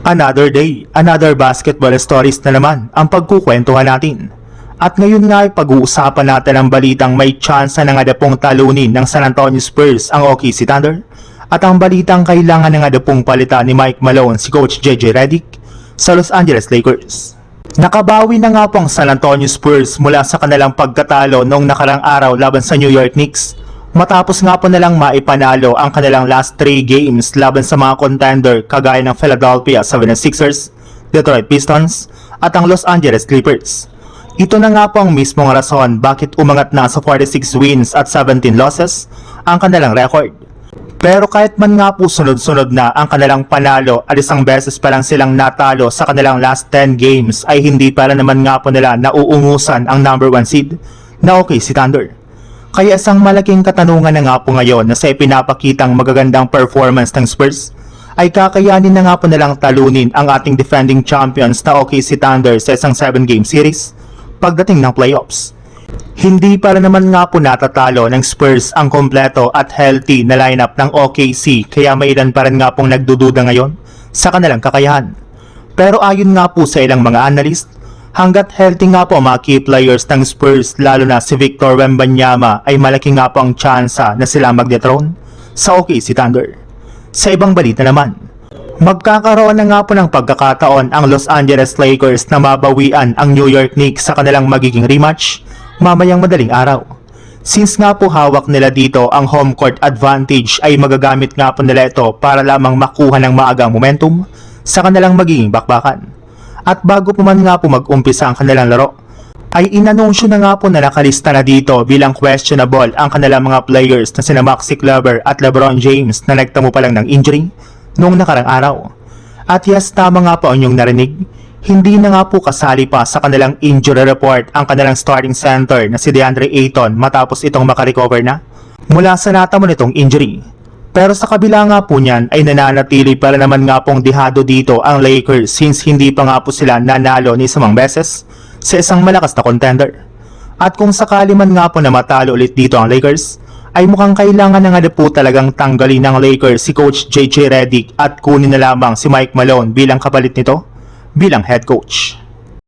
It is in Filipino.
Another day, another basketball stories na naman ang pagkukwentuhan natin. At ngayon nga ay pag-uusapan natin ang balitang may tsansa na nga na pong talunin ng San Antonio Spurs ang OKC Thunder at ang balitang kailangan na nga na pong palitan ni Mike Malone si Coach JJ Redick sa Los Angeles Lakers. Nakabawi na nga po ang San Antonio Spurs mula sa kanilang pagkatalo noong nakarang araw laban sa New York Knicks matapos nga po nalang maipanalo ang kanilang last 3 games laban sa mga contender kagaya ng Philadelphia 76ers, Detroit Pistons at ang Los Angeles Clippers. Ito na nga po ang mismong rason bakit umangat na sa 46 wins at 17 losses ang kanilang record. Pero kahit man nga po sunod-sunod na ang kanilang panalo at isang beses pa lang silang natalo sa kanilang last 10 games ay hindi para naman nga po nila nauungusan ang number 1 seed na OKC Thunder. Kaya isang malaking katanungan na nga po ngayon na sa ipinapakitang magagandang performance ng Spurs ay kakayanin na nga po nilang talunin ang ating defending champions na OKC Thunder sa isang 7-game series pagdating ng playoffs. Hindi para naman nga po natatalo ng Spurs ang kompleto at healthy na lineup ng OKC kaya may ilan pa rin nga pong nagdududa ngayon sa kanilang kakayahan. Pero ayon nga po sa ilang mga analyst, hanggat healthy nga po ang mga key players ng Spurs lalo na si Victor Wembanyama ay malaki nga po ang tsansa na sila mag-dethrone sa OKC Thunder. Sa ibang balita naman, magkakaroon na nga po ng pagkakataon ang Los Angeles Lakers na mabawian ang New York Knicks sa kanilang magiging rematch mamayang madaling araw. Since nga po hawak nila dito ang home court advantage ay magagamit nga po nila ito para lamang makuha ng maagang momentum sa kanilang magiging bakbakan. At bago po man nga po mag-umpisa ang kanilang laro, ay inanunsyo na nga po na nakalista na dito bilang questionable ang kanilang mga players na sina Maxi Kleber at LeBron James na nagtamo pa lang ng injury noong nakarang araw. At yes, tama nga po ang inyong narinig, hindi na nga po kasali pa sa kanilang injury report ang kanilang starting center na si DeAndre Ayton matapos itong makarecover na mula sa natamo nitong injury. Pero sa kabila nga po niyan ay nananatili para naman nga pong dihado dito ang Lakers since hindi pa nga po sila nanalo ni isang beses sa isang malakas na contender. At kung sakali man nga po na matalo ulit dito ang Lakers, ay mukhang kailangan na nga po talagang tanggalin ng Lakers si Coach JJ Redick at kunin na lamang si Mike Malone bilang kapalit nito bilang head coach.